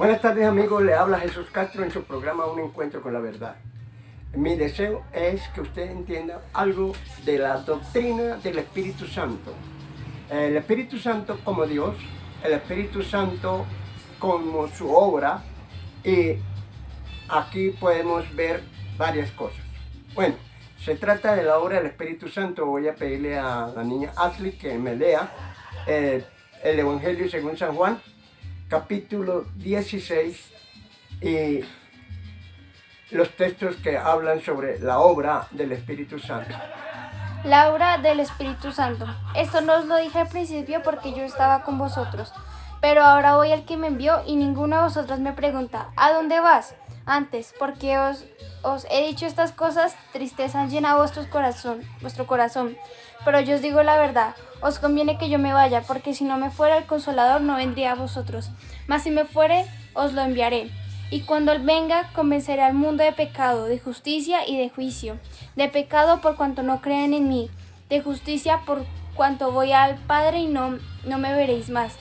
Buenas tardes amigos, le habla Jesús Castro en su programa Un Encuentro con la Verdad. Mi deseo es que usted entienda algo de la doctrina del Espíritu Santo. El Espíritu Santo como Dios, el Espíritu Santo como su obra, y aquí podemos ver varias cosas. Bueno, se trata de la obra del Espíritu Santo. Voy a pedirle a la niña Ashley que me lea el Evangelio según San Juan, capítulo 16, y los textos que hablan sobre la obra del Espíritu Santo. La obra del Espíritu Santo. Esto no os lo dije al principio porque yo estaba con vosotros, pero ahora voy al que me envió y ninguno de vosotros me pregunta, ¿a dónde vas? Antes, porque os he dicho estas cosas, tristeza han llenado vuestro corazón. Pero yo os digo la verdad, os conviene que yo me vaya, porque si no me fuera el Consolador no vendría a vosotros, mas si me fuere, os lo enviaré. Y cuando Él venga, convencerá al mundo de pecado, de justicia y de juicio. De pecado por cuanto no creen en mí, de justicia por cuanto voy al Padre y no me veréis más.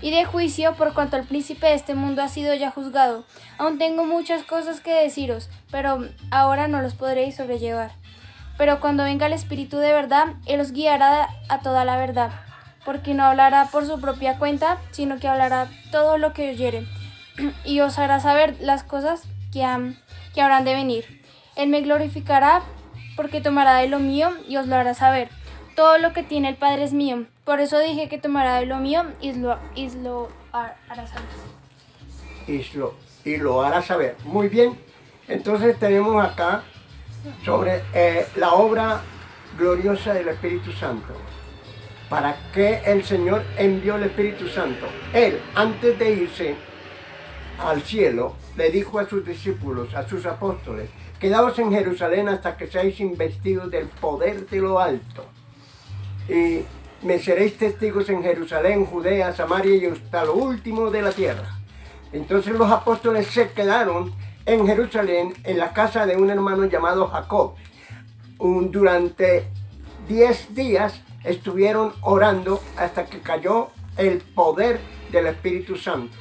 Y de juicio por cuanto el príncipe de este mundo ha sido ya juzgado. Aún tengo muchas cosas que deciros, pero ahora no los podréis sobrellevar. Pero cuando venga el Espíritu de verdad, Él os guiará a toda la verdad, porque no hablará por su propia cuenta, sino que hablará todo lo que oyere, y os hará saber las cosas que habrán de venir. Él me glorificará, porque tomará de lo mío y os lo hará saber. Todo lo que tiene el Padre es mío, por eso dije que tomará de lo mío y lo hará saber. Y lo hará saber. Muy bien, entonces tenemos acá sobre la obra gloriosa del Espíritu Santo. ¿Para qué el Señor envió el Espíritu Santo? Él, antes de irse al cielo, le dijo a sus discípulos, a sus apóstoles: quedaos en Jerusalén hasta que seáis investidos del poder de lo alto. Y me seréis testigos en Jerusalén, Judea, Samaria y hasta lo último de la tierra. Entonces los apóstoles se quedaron en Jerusalén, en la casa de un hermano llamado Jacob. Durante 10 días estuvieron orando hasta que cayó el poder del Espíritu Santo.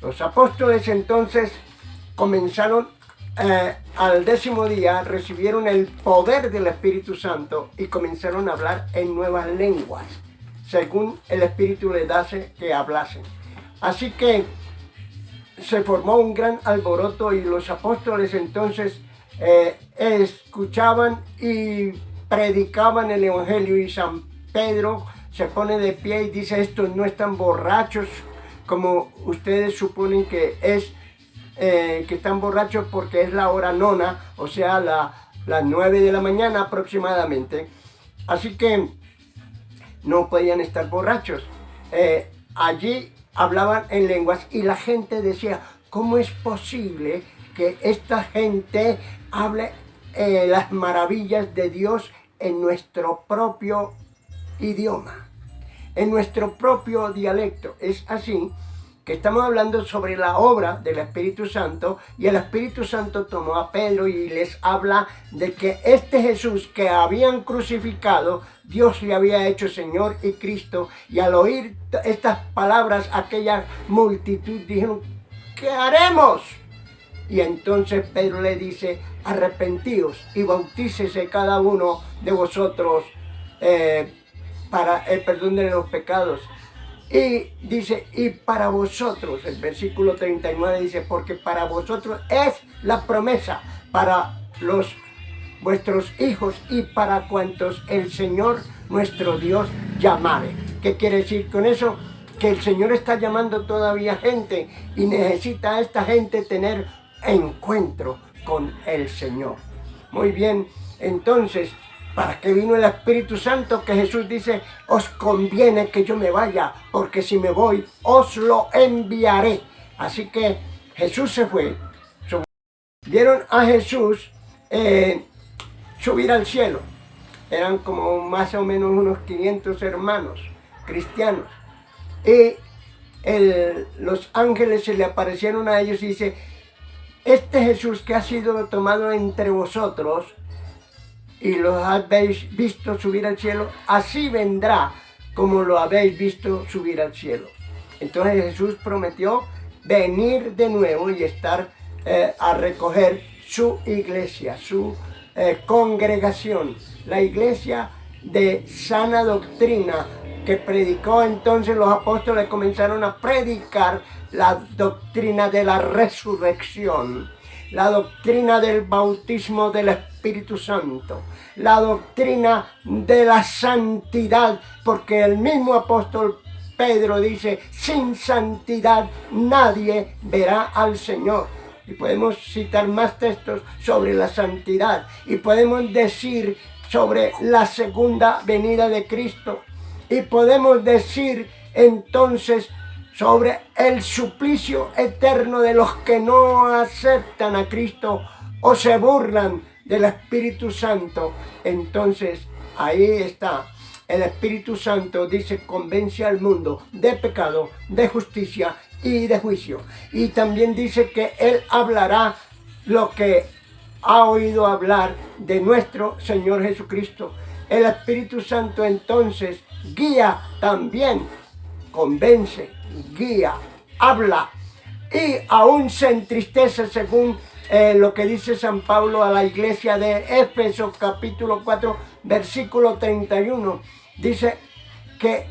Los apóstoles entonces comenzaron al 10º día, recibieron el poder del Espíritu Santo y comenzaron a hablar en nuevas lenguas, según el Espíritu les dase que hablasen. Así que se formó un gran alboroto y los apóstoles entonces escuchaban y predicaban el Evangelio, y San Pedro se pone de pie y dice: estos no están borrachos como ustedes suponen que están borrachos, porque es la hora nona, o sea las 9 de la mañana aproximadamente. Así que no podían estar borrachos. Allí hablaban en lenguas y la gente decía: ¿cómo es posible que esta gente hable las maravillas de Dios en nuestro propio idioma, en nuestro propio dialecto? Es así que estamos hablando sobre la obra del Espíritu Santo, y el Espíritu Santo tomó a Pedro y les habla de que este Jesús que habían crucificado, Dios le había hecho Señor y Cristo. Y al oír estas palabras, aquella multitud dijeron: ¿qué haremos? Y entonces Pedro le dice: arrepentíos y bautícese cada uno de vosotros para el perdón de los pecados. Y dice: y para vosotros, el versículo 39 dice: porque para vosotros es la promesa, para vuestros hijos y para cuantos el Señor nuestro Dios llamare. ¿Qué quiere decir con eso? Que el Señor está llamando todavía gente, y necesita a esta gente tener encuentro con el Señor. Muy bien, entonces, ¿para qué vino el Espíritu Santo? Que Jesús dice: os conviene que yo me vaya, porque si me voy, os lo enviaré. Así que Jesús se fue. Vieron a Jesús subir al cielo. Eran como más o menos unos 500 hermanos cristianos. Y los ángeles se le aparecieron a ellos y dice: este Jesús que ha sido tomado entre vosotros y lo habéis visto subir al cielo, así vendrá como lo habéis visto subir al cielo. Entonces Jesús prometió venir de nuevo y estar a recoger su iglesia, su congregación, la iglesia de sana doctrina que predicó. Entonces los apóstoles comenzaron a predicar la doctrina de la resurrección, la doctrina del bautismo del Espíritu Santo, la doctrina de la santidad, porque el mismo apóstol Pedro dice: sin santidad nadie verá al Señor. Y podemos citar más textos sobre la santidad, y podemos decir sobre la segunda venida de Cristo, y podemos decir entonces sobre el suplicio eterno de los que no aceptan a Cristo o se burlan del Espíritu Santo. Entonces ahí está. El Espíritu Santo dice: convence al mundo de pecado, de justicia y de juicio. Y también dice que Él hablará lo que ha oído hablar de nuestro Señor Jesucristo. El Espíritu Santo entonces guía también, convence, guía, habla, y aún se entristece, según lo que dice San Pablo a la iglesia de Éfeso, capítulo 4, versículo 31. Dice que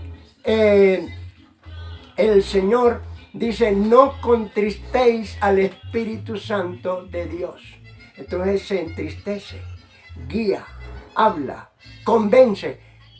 el Señor dice: no contristéis al Espíritu Santo de Dios. Entonces se entristece, guía, habla, convence.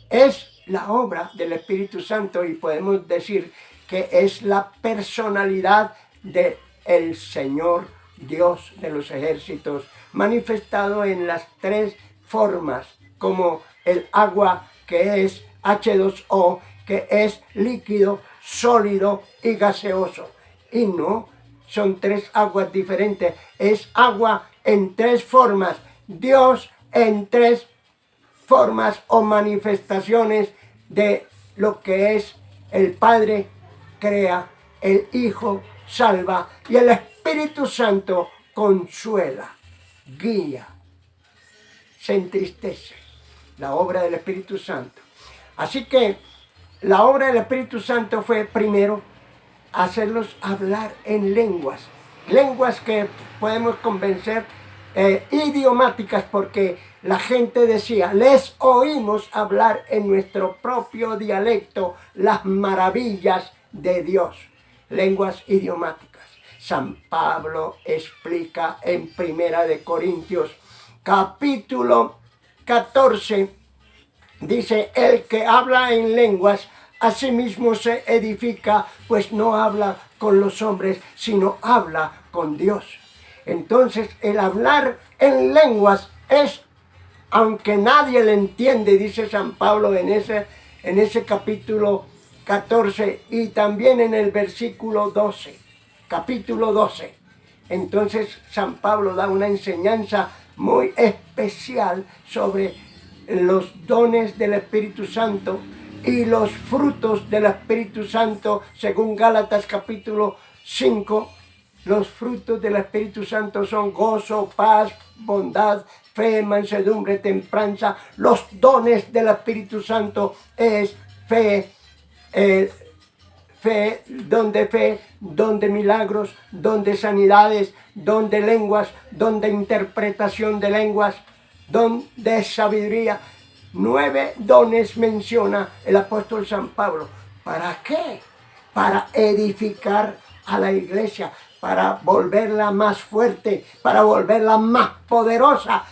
Es la obra del Espíritu Santo, y podemos decir que es la personalidad del Señor Dios de los ejércitos, manifestado en las tres formas, como el agua, que es H2O, que es líquido, sólido y gaseoso. Y no son tres aguas diferentes, es agua en tres formas, Dios en tres formas o manifestaciones de lo que es el Padre crea, el Hijo salva y el Espíritu Santo consuela, guía, se entristece. La obra del Espíritu Santo. Así que la obra del Espíritu Santo fue primero hacerlos hablar en lenguas que podemos convencer idiomáticas, porque la gente decía: les oímos hablar en nuestro propio dialecto las maravillas de Dios. Lenguas idiomáticas. San Pablo explica en Primera de Corintios, capítulo 14, dice: el que habla en lenguas a sí mismo se edifica, pues no habla con los hombres, sino habla con Dios. Entonces el hablar en lenguas es, aunque nadie le entiende, dice San Pablo en ese capítulo 14 y también en el versículo 12, capítulo 12. Entonces San Pablo da una enseñanza muy especial sobre los dones del Espíritu Santo y los frutos del Espíritu Santo, según Gálatas capítulo 5. Los frutos del Espíritu Santo son gozo, paz, bondad, fe, mansedumbre, templanza. Los dones del Espíritu Santo es fe, don de milagros, don de sanidades, don de lenguas, don de interpretación de lenguas, don de sabiduría. 9 dones menciona el apóstol San Pablo. ¿Para qué? Para edificar a la iglesia, para volverla más fuerte, para volverla más poderosa.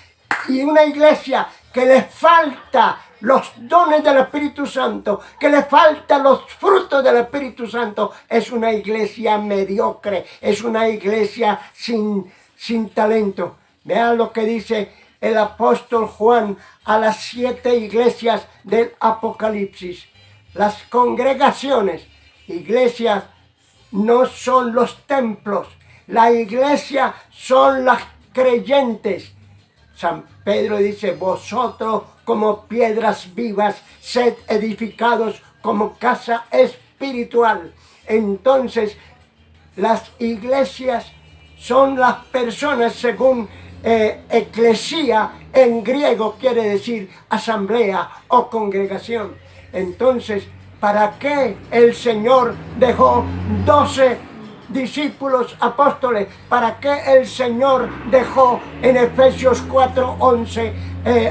Y una iglesia que le falta los dones del Espíritu Santo, que le faltan los frutos del Espíritu Santo, es una iglesia mediocre, es una iglesia sin talento. Vean lo que dice el apóstol Juan a las 7 iglesias del Apocalipsis. Las congregaciones, iglesias, no son los templos. La iglesia son las creyentes. San Pedro dice: vosotros como piedras vivas, sed edificados como casa espiritual. Entonces, las iglesias son las personas, según eclesía en griego quiere decir asamblea o congregación. Entonces, ¿para qué el Señor dejó 12 discípulos, apóstoles. ¿Para qué el Señor dejó en Efesios 4:11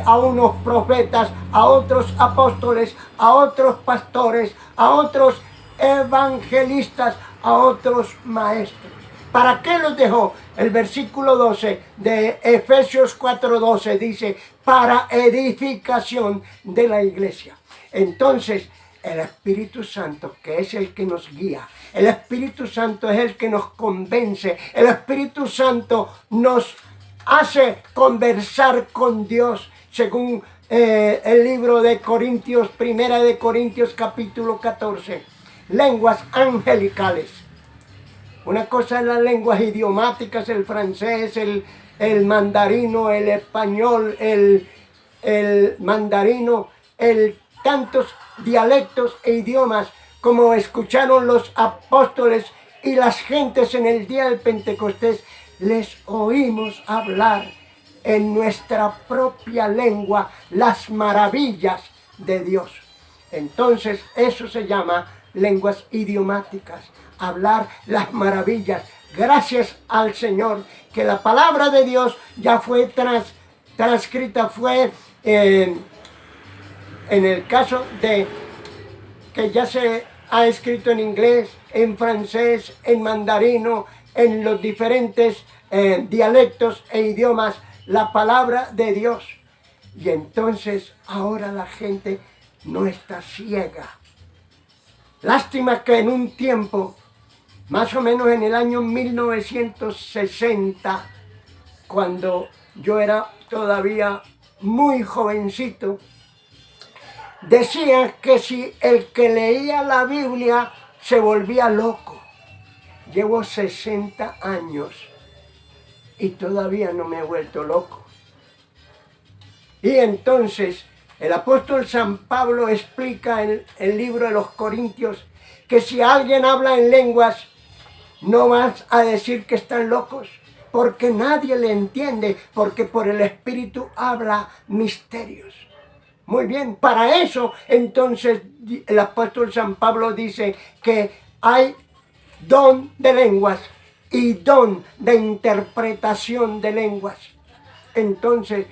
a unos profetas, a otros apóstoles, a otros pastores, a otros evangelistas, a otros maestros? ¿Para qué los dejó? El versículo 12 de Efesios 4:12 dice, para edificación de la iglesia. Entonces, el Espíritu Santo, que es el que nos guía, el Espíritu Santo es el que nos convence, el Espíritu Santo nos hace conversar con Dios, según el libro de Corintios, primera de Corintios capítulo 14, lenguas angelicales. Una cosa es las lenguas idiomáticas, el francés, el mandarino, el español, el mandarino, tantos dialectos e idiomas como escucharon los apóstoles y las gentes en el día del Pentecostés. Les oímos hablar en nuestra propia lengua las maravillas de Dios. Entonces eso se llama lenguas idiomáticas, hablar las maravillas. Gracias al Señor que la palabra de Dios ya fue transcrita, fue en el caso de que ya se ha escrito en inglés, en francés, en mandarino, en los diferentes dialectos e idiomas, la palabra de Dios. Y entonces ahora la gente no está ciega. Lástima que en un tiempo, más o menos en el año 1960, cuando yo era todavía muy jovencito, decían que si el que leía la Biblia se volvía loco. Llevo 60 años y todavía no me he vuelto loco. Y entonces el apóstol San Pablo explica en el libro de los Corintios que si alguien habla en lenguas, no vas a decir que están locos, porque nadie le entiende, porque por el Espíritu habla misterios. Muy bien, para eso entonces el apóstol San Pablo dice que hay don de lenguas y don de interpretación de lenguas. Entonces,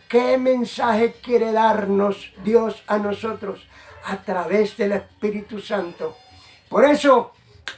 ¿qué mensaje quiere darnos Dios a nosotros? A través del Espíritu Santo. Por eso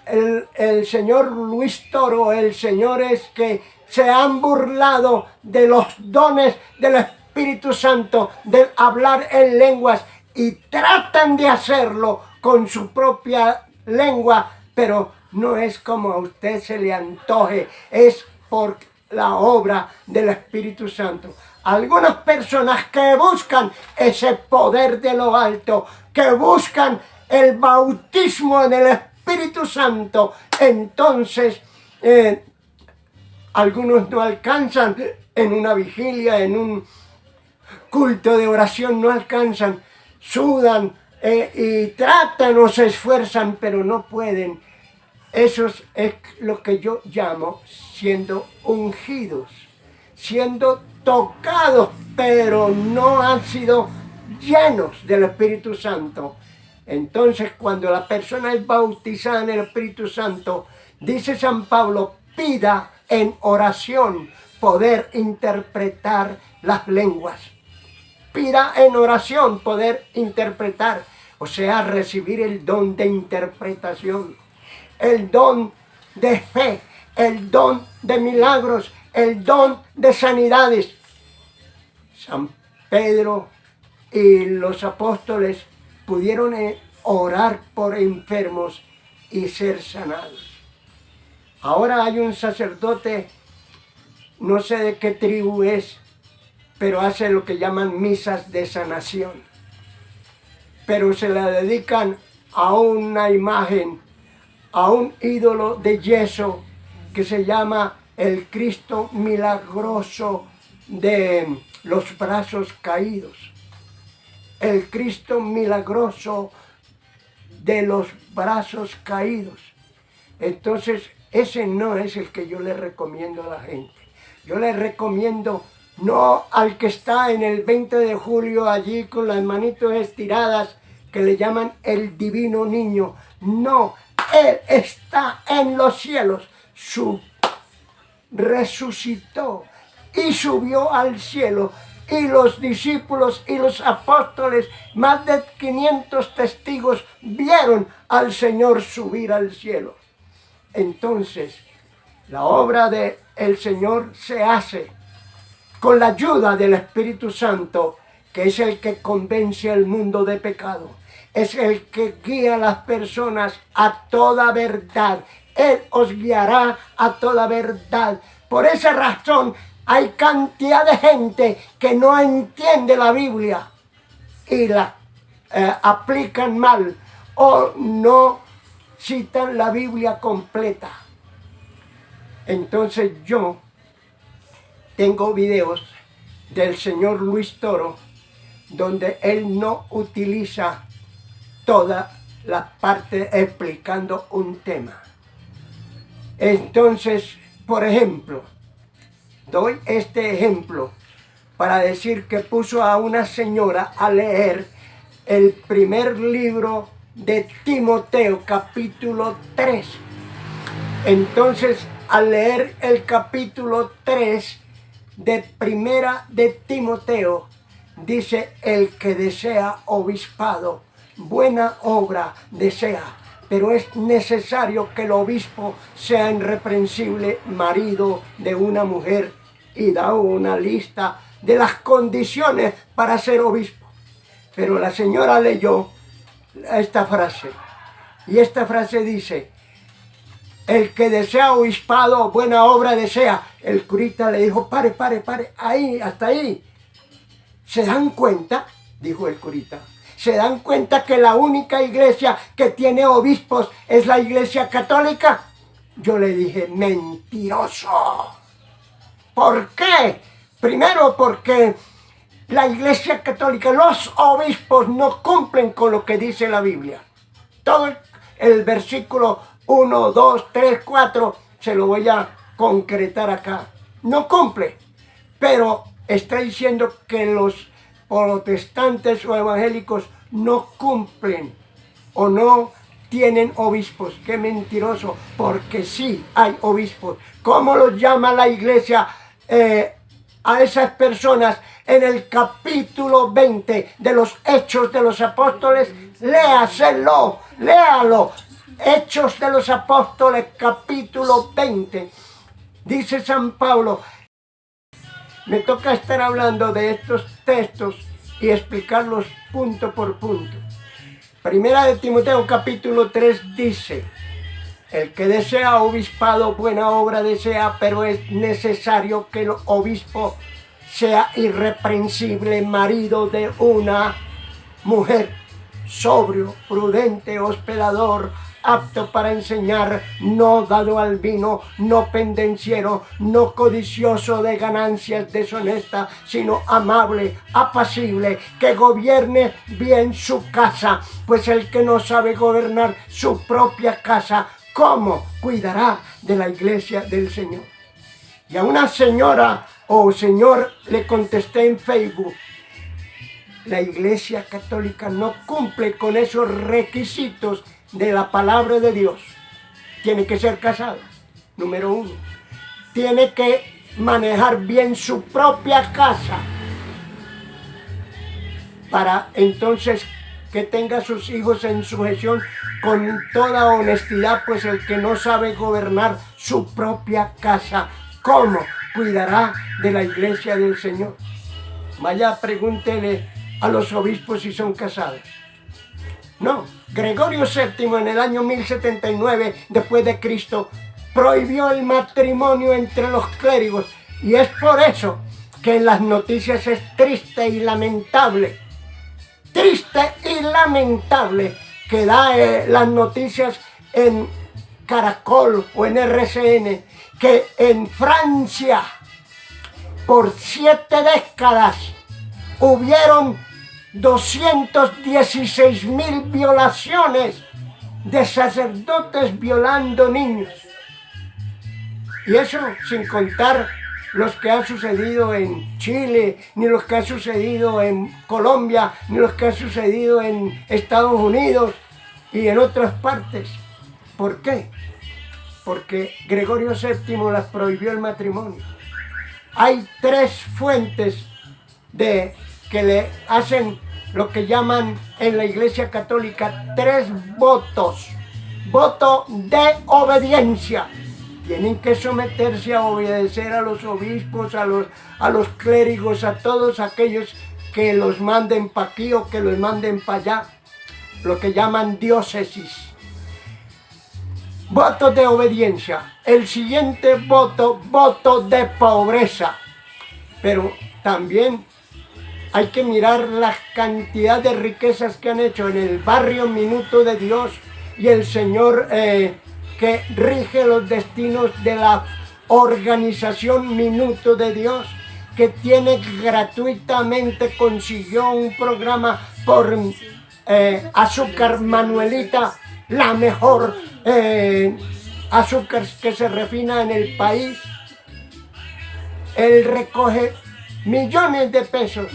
el señor Luis Toro, el señor es que se han burlado de los dones del Espíritu Santo, de hablar en lenguas, y tratan de hacerlo con su propia lengua, pero no es como a usted se le antoje, es por la obra del Espíritu Santo. Algunas personas que buscan ese poder de lo alto, que buscan el bautismo en el Espíritu Santo, entonces algunos no alcanzan en una vigilia, en un culto de oración, no alcanzan, sudan y tratan o se esfuerzan, pero no pueden. Eso es lo que yo llamo siendo ungidos, siendo tocados, pero no han sido llenos del Espíritu Santo. Entonces, cuando la persona es bautizada en el Espíritu Santo, dice San Pablo, pida en oración poder interpretar las lenguas. Pida en oración poder interpretar, o sea, recibir el don de interpretación, el don de fe, el don de milagros, el don de sanidades. San Pedro y los apóstoles pudieron orar por enfermos y ser sanados. Ahora hay un sacerdote, no sé de qué tribu es, pero hace lo que llaman misas de sanación. Pero se la dedican a una imagen, a un ídolo de yeso que se llama el Cristo milagroso de los brazos caídos. El Cristo milagroso de los brazos caídos. Entonces, ese no es el que yo le recomiendo a la gente. Yo le recomiendo no al que está en el 20 de julio allí con las manitos estiradas, que le llaman el divino niño. No, Él está en los cielos. Resucitó y subió al cielo. Y los discípulos y los apóstoles, más de 500 testigos, vieron al Señor subir al cielo. Entonces, la obra del Señor se hace con la ayuda del Espíritu Santo, que es el que convence al mundo de pecado. Es el que guía a las personas a toda verdad. Él os guiará a toda verdad. Por esa razón, hay cantidad de gente que no entiende la Biblia y la aplican mal o no citan la Biblia completa. Entonces yo tengo videos del señor Luis Toro donde él no utiliza toda la parte explicando un tema. Entonces, por ejemplo, doy este ejemplo para decir que puso a una señora a leer el primer libro de Timoteo, capítulo 3. Entonces, al leer el capítulo 3 de Primera de Timoteo, dice: el que desea obispado, buena obra desea. Pero es necesario que el obispo sea irreprensible, marido de una mujer, y da una lista de las condiciones para ser obispo. Pero la señora leyó esta frase, y esta frase dice: el que desea obispado, buena obra desea. El curita le dijo: pare, ahí, hasta ahí. ¿Se dan cuenta?, dijo el curita. ¿Se dan cuenta que la única iglesia que tiene obispos es la iglesia católica? Yo le dije: mentiroso. ¿Por qué? Primero, porque la iglesia católica, los obispos no cumplen con lo que dice la Biblia. Todo el versículo 1, 2, 3, 4, se lo voy a concretar acá. No cumple, pero está diciendo que los protestantes o evangélicos no cumplen o no tienen obispos. ¡Qué mentiroso! Porque sí hay obispos. ¿Cómo los llama la iglesia a esas personas? En el capítulo 20 de los Hechos de los Apóstoles, léaselo, léalo. Hechos de los Apóstoles, capítulo 20. Dice San Pablo. Me toca estar hablando de estos textos y explicarlos punto por punto. Primera de Timoteo, capítulo 3, dice: el que desea obispado, buena obra desea, pero es necesario que el obispo sea irreprensible, marido de una mujer, sobrio, prudente, hospedador, apto para enseñar, no dado al vino, no pendenciero, no codicioso de ganancias deshonestas, sino amable, apacible, que gobierne bien su casa. Pues el que no sabe gobernar su propia casa, ¿cómo cuidará de la iglesia del Señor? Y a una señora o señor le contesté en Facebook: la iglesia católica no cumple con esos requisitos de la palabra de Dios. Tiene que ser casado, número 1. Tiene que manejar bien su propia casa para entonces que tenga a sus hijos en sujeción con toda honestidad, pues el que no sabe gobernar su propia casa, ¿cómo cuidará de la iglesia del Señor? Vaya, pregúntele a los obispos si son casados. No, Gregorio VII en el año 1079 después de Cristo prohibió el matrimonio entre los clérigos, y es por eso que en las noticias es triste y lamentable que da las noticias en Caracol o en RCN, que en Francia por 7 décadas hubieron 216,000 violaciones de sacerdotes violando niños. Y eso sin contar los que han sucedido en Chile, ni los que han sucedido en Colombia, ni los que han sucedido en Estados Unidos y en otras partes. ¿Por qué? Porque Gregorio VII las prohibió el matrimonio. Hay 3 fuentes que le hacen lo que llaman en la Iglesia Católica 3 votos. Voto de obediencia. Tienen que someterse a obedecer a los obispos, a los clérigos, a todos aquellos que los manden para aquí o que los manden para allá. Lo que llaman diócesis. Voto de obediencia. El siguiente voto de pobreza. Pero también hay que mirar la cantidad de riquezas que han hecho en el barrio Minuto de Dios y el Señor que rige los destinos de la organización Minuto de Dios, que tiene gratuitamente, consiguió un programa por azúcar Manuelita, la mejor azúcar que se refina en el país. Él recoge millones de pesos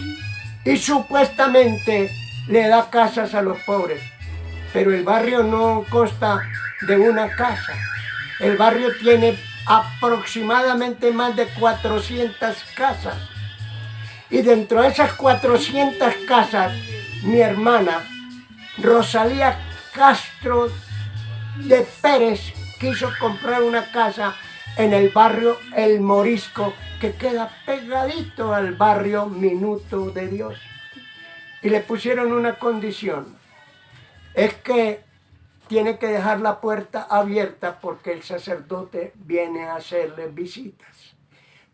y supuestamente le da casas a los pobres. Pero el barrio no consta de una casa. El barrio tiene aproximadamente más de 400 casas. Y dentro de esas 400 casas, mi hermana Rosalía Castro de Pérez quiso comprar una casa en el barrio El Morisco, que queda pegadito al barrio Minuto de Dios. Y le pusieron una condición, es que tiene que dejar la puerta abierta porque el sacerdote viene a hacerle visitas.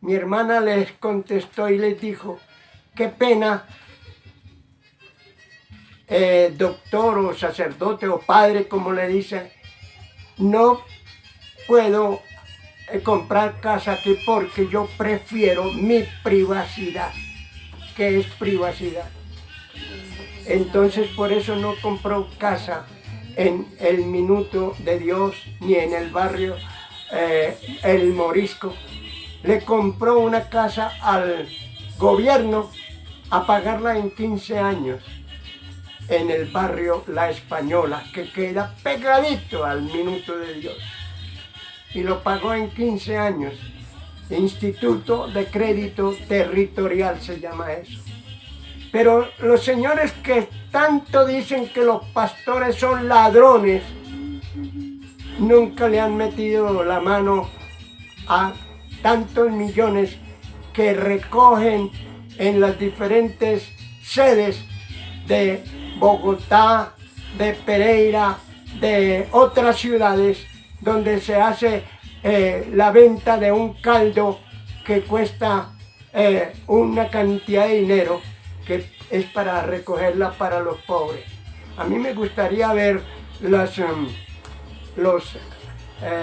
Mi hermana les contestó y les dijo, qué pena, doctor o sacerdote o padre, como le dicen, no puedo comprar casa aquí porque yo prefiero mi privacidad. ¿Qué es privacidad? Entonces por eso no compró casa en el Minuto de Dios ni en el barrio El Morisco. Le compró una casa al gobierno a pagarla en 15 años en el barrio La Española, que queda pegadito al Minuto de Dios. Y lo pagó en 15 años. Instituto de Crédito Territorial se llama eso. Pero los señores que tanto dicen que los pastores son ladrones, nunca le han metido la mano a tantos millones que recogen en las diferentes sedes de Bogotá, de Pereira, de otras ciudades, donde se hace la venta de un caldo que cuesta una cantidad de dinero que es para recogerla para los pobres. A mí me gustaría ver los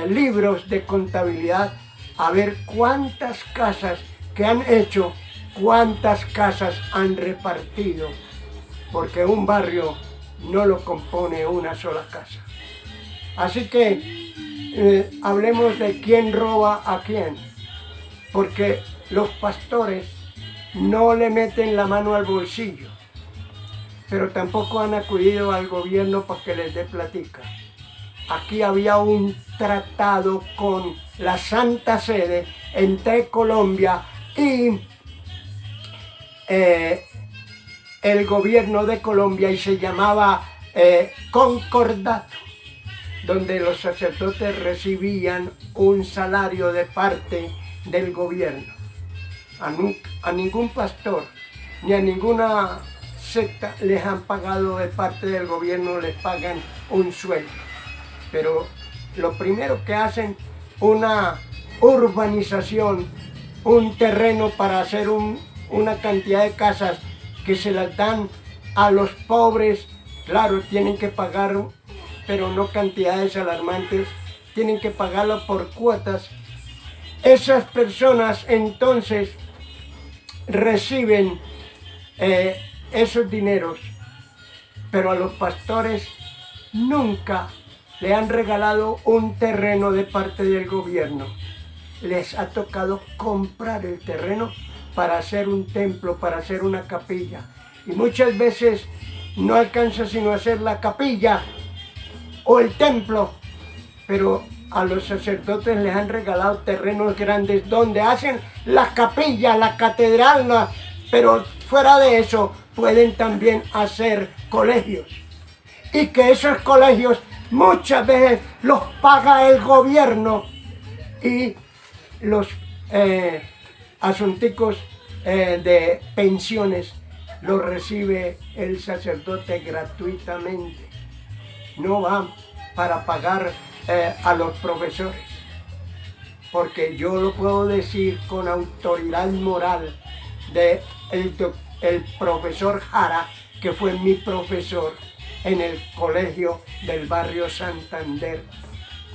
libros de contabilidad, a ver cuántas casas que han hecho, cuántas casas han repartido, porque un barrio no lo compone una sola casa. Así que hablemos de quién roba a quién, porque los pastores no le meten la mano al bolsillo, pero tampoco han acudido al gobierno para que les dé platica. Aquí había un tratado con la Santa Sede entre Colombia y el gobierno de Colombia, y se llamaba concordato, donde los sacerdotes recibían un salario de parte del gobierno. A ningún pastor ni a ninguna secta les han pagado de parte del gobierno, les pagan un sueldo. Pero lo primero que hacen, una urbanización, un terreno para hacer una cantidad de casas que se las dan a los pobres. Claro, tienen que pagar, pero no cantidades alarmantes, tienen que pagarlo por cuotas. Esas personas entonces reciben esos dineros, pero a los pastores nunca le han regalado un terreno de parte del gobierno. Les ha tocado comprar el terreno para hacer un templo, para hacer una capilla. Y muchas veces no alcanza sino hacer la capilla o el templo pero a los sacerdotes les han regalado terrenos grandes donde hacen la capilla, la catedral, pero fuera de eso pueden también hacer colegios. Y que esos colegios muchas veces los paga el gobierno y los asunticos de pensiones los recibe el sacerdote gratuitamente. No van para pagar a los profesores, porque yo lo puedo decir con autoridad moral de el profesor Jara, que fue mi profesor en el colegio del barrio Santander.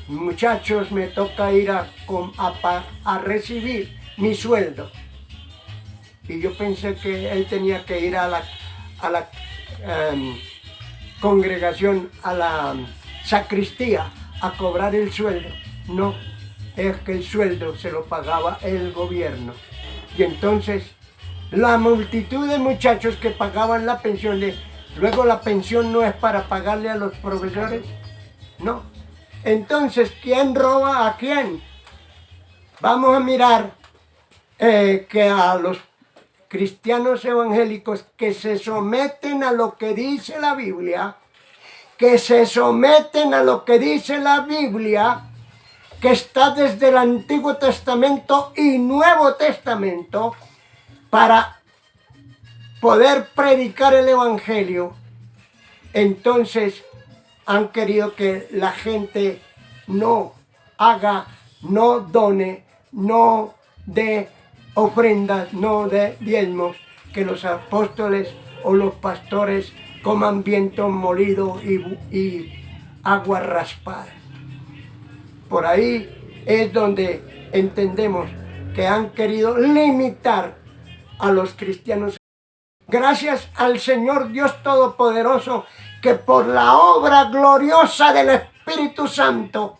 Muchachos, me toca ir a recibir mi sueldo. Y yo pensé que él tenía que ir a la congregación, a la sacristía, a cobrar el sueldo. No, es que el sueldo se lo pagaba el gobierno. Y entonces la multitud de muchachos que pagaban la pensión, luego la pensión no es para pagarle a los profesores, no. Entonces, ¿quién roba a quién? Vamos a mirar que a los cristianos evangélicos que se someten a lo que dice la Biblia, que está desde el Antiguo Testamento y Nuevo Testamento, para poder predicar el Evangelio, entonces han querido que la gente no haga, no done, no dé ofrendas, no dé diezmos, que los apóstoles o los pastores coman viento molido y agua raspada. Por ahí es donde entendemos que han querido limitar a los cristianos. Gracias al Señor Dios Todopoderoso, que por la obra gloriosa del Espíritu Santo,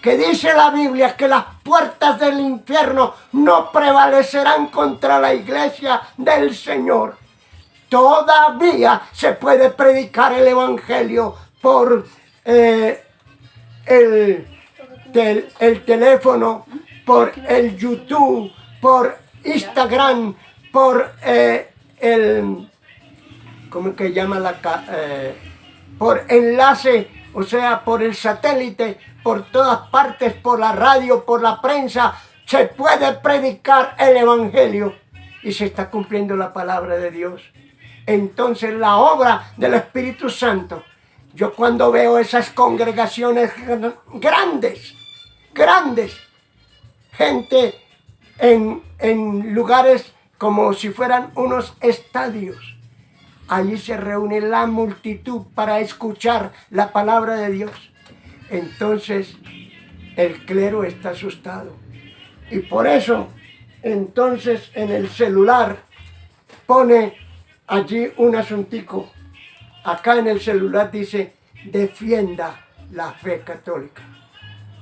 que dice la Biblia que las puertas del infierno no prevalecerán contra la iglesia del Señor, todavía se puede predicar el Evangelio por el teléfono, por el YouTube, por Instagram, por ¿cómo que llama por enlace, o sea, por el satélite, por todas partes, por la radio, por la prensa, se puede predicar el Evangelio y se está cumpliendo la palabra de Dios. Entonces la obra del Espíritu Santo, yo cuando veo esas congregaciones grandes, gente en lugares como si fueran unos estadios, allí se reúne la multitud para escuchar la palabra de Dios. Entonces el clero está asustado. Y por eso, entonces en el celular pone allí un asuntico. Acá en el celular dice, defienda la fe católica.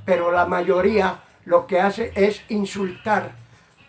Pero la mayoría lo que hace es insultar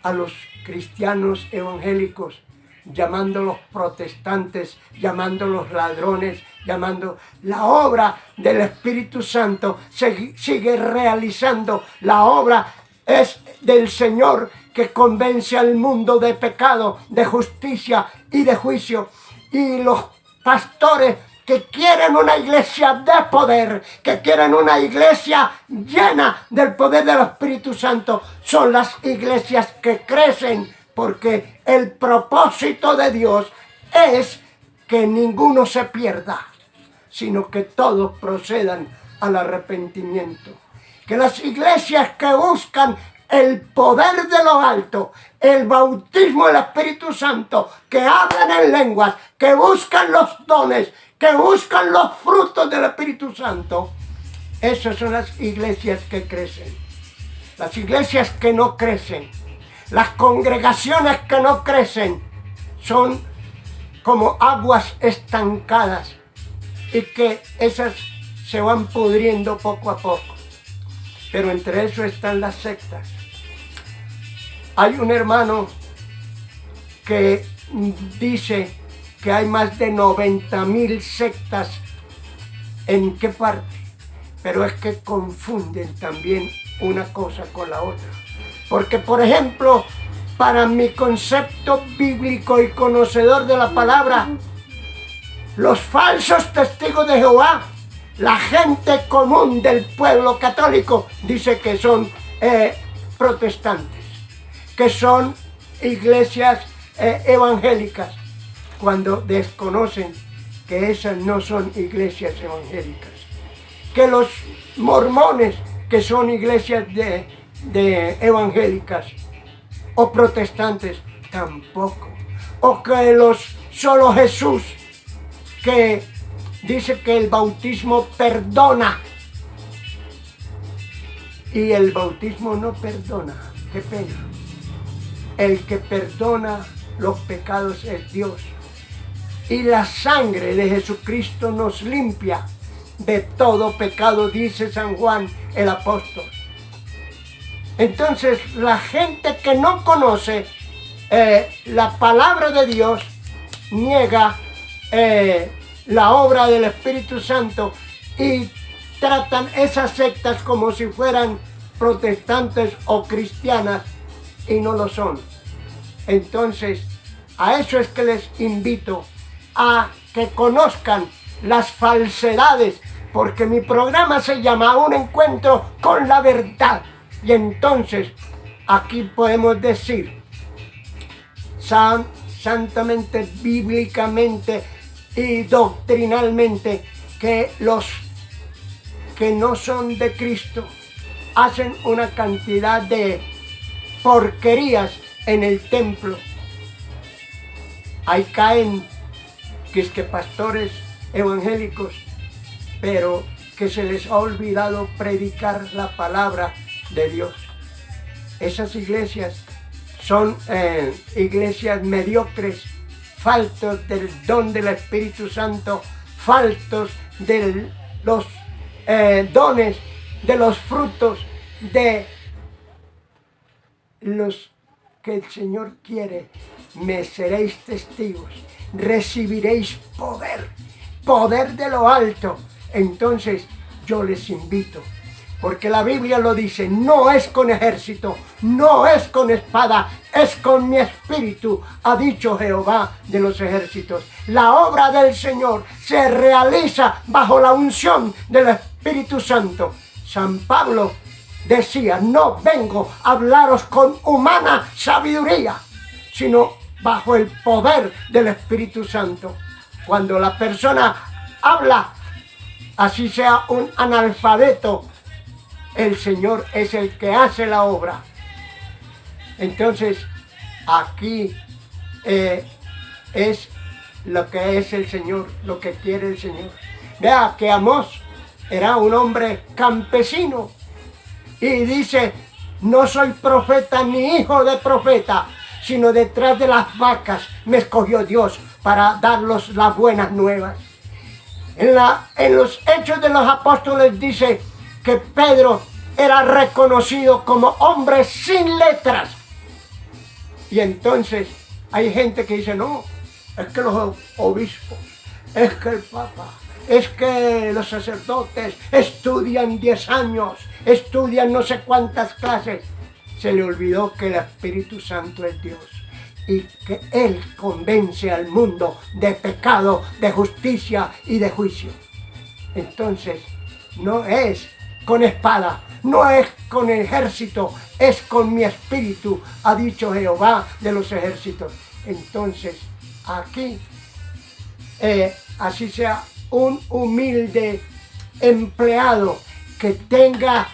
a los cristianos evangélicos, llamándolos protestantes, llamándolos ladrones, llamando. La obra del Espíritu Santo sigue realizando. La obra es del Señor, que convence al mundo de pecado, de justicia y de juicio. Y los pastores que quieren una iglesia de poder, que quieren una iglesia llena del poder del Espíritu Santo, son las iglesias que crecen, porque el propósito de Dios es que ninguno se pierda, sino que todos procedan al arrepentimiento. Que las iglesias que buscan el poder de lo alto, el bautismo del Espíritu Santo, que hablan en lenguas, que buscan los dones, que buscan los frutos del Espíritu Santo, esas son las iglesias que crecen. Las iglesias que no crecen, las congregaciones que no crecen, son como aguas estancadas y que esas se van pudriendo poco a poco. Pero entre eso están las sectas. Hay un hermano que dice que hay más de 90,000 sectas. ¿En qué parte? pero es que confunden también una cosa con la otra. Porque, por ejemplo, para mi concepto bíblico y conocedor de la palabra, los falsos testigos de Jehová, la gente común del pueblo católico, dice que son protestantes, que son iglesias evangélicas, cuando desconocen que esas no son iglesias evangélicas. Que los mormones, que son iglesias de evangélicas o protestantes, tampoco. O que los solo Jesús, que dice que el bautismo perdona, y el bautismo no perdona. Qué pena. El que perdona los pecados es Dios. Y la sangre de Jesucristo nos limpia de todo pecado, dice San Juan el apóstol. Entonces, la gente que no conoce la palabra de Dios niega la obra del Espíritu Santo y tratan esas sectas como si fueran protestantes o cristianas, y no lo son. Entonces, a eso es que les invito a que conozcan las falsedades, porque mi programa se llama Un Encuentro con la Verdad. Y entonces, aquí podemos decir santamente, bíblicamente y doctrinalmente que los que no son de Cristo hacen una cantidad de porquerías en el templo. Ahí caen que pastores evangélicos, pero que se les ha olvidado predicar la palabra de Dios. Esas iglesias son iglesias mediocres, faltos del don del Espíritu Santo, faltos de los dones, de los frutos, de los que el Señor quiere. Me seréis testigos, recibiréis poder de lo alto. Entonces yo les invito, porque la Biblia lo dice, no es con ejército, no es con espada, es con mi espíritu, ha dicho Jehová de los ejércitos. La obra del Señor se realiza bajo la unción del Espíritu Santo. San Pablo decía, no vengo a hablaros con humana sabiduría, sino bajo el poder del Espíritu Santo. Cuando la persona habla, así sea un analfabeto, el Señor es el que hace la obra. Entonces, aquí es lo que es el Señor, lo que quiere el Señor. Vea que Amós era un hombre campesino y dice, no soy profeta ni hijo de profeta, sino detrás de las vacas me escogió Dios para darlos las buenas nuevas. En los Hechos de los Apóstoles dice que Pedro era reconocido como hombre sin letras. Y entonces hay gente que dice, no, es que los obispos, es que el Papa, es que los sacerdotes estudian 10 años, estudian no sé cuántas clases. Se le olvidó que el Espíritu Santo es Dios y que Él convence al mundo de pecado, de justicia y de juicio. Entonces, no es con espada, no es con ejército, es con mi espíritu, ha dicho Jehová de los ejércitos. Entonces, aquí, así sea un humilde empleado que tenga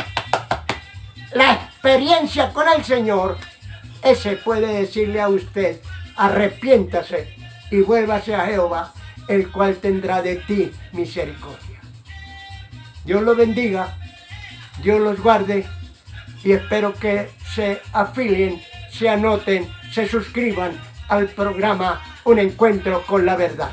la experiencia con el Señor, ese puede decirle a usted, arrepiéntase y vuélvase a Jehová, el cual tendrá de ti misericordia. Dios los bendiga, Dios los guarde y espero que se afilien, se anoten, se suscriban al programa Un Encuentro con la Verdad.